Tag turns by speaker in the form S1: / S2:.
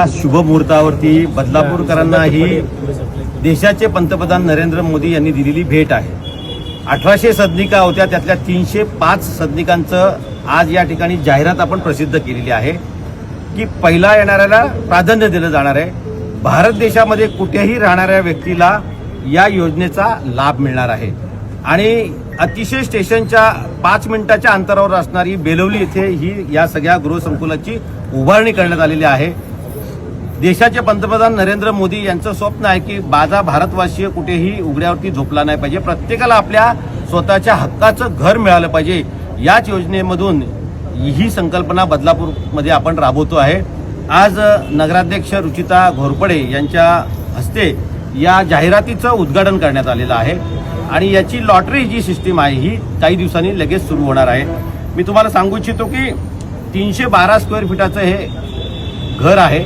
S1: शुभ मुहूर्तावरती बदलापूरकरांना ही देशाचे पंतप्रधान नरेंद्र मोदी यांनी दिलेली भेट आहे. 1800 सदनिका होत्या, त्यातल्या 305 सदनिकांचं आज या ठिकाणी जाहिरात आपण प्रसिद्ध केलेली आहे की पहिला येणाऱ्याला प्राधान्य दिलं जाणार आहे. भारत देशामध्ये कुठेही राहणाऱ्या व्यक्तीला या योजनेचा लाभ मिळणार आहे. आणि अतिशय स्टेशनच्या 5 मिनिटाच्या अंतरावर असणारी बेलवली येथे ही या सगळ्या गृहसंकुलाची उभारणी करण्यात आलेली आहे. देशाचे पंतप्रधान नरेंद्र मोदी यांचं स्वप्न आहे की माझा भारतवासीय कुठेही उघड्यावरती झोपला नाही पाहिजे, प्रत्येकाला आपल्या स्वतःच्या हक्काचं घर मिळालं पाहिजे. याच योजनेमधून ही संकल्पना बदलापूरमध्ये आपण राबवतो आहे. आज नगराध्यक्ष रुचिता घोरपडे यांच्या हस्ते या जाहिरातीचं उद्घाटन करण्यात आलेलं आहे आणि याची लॉटरी जी सिस्टीम आहे ही काही दिवसांनी लगेच सुरू होणार आहे. मी तुम्हाला सांगू इच्छितो की 312 स्क्वेअर फीटाचं हे घर आहे.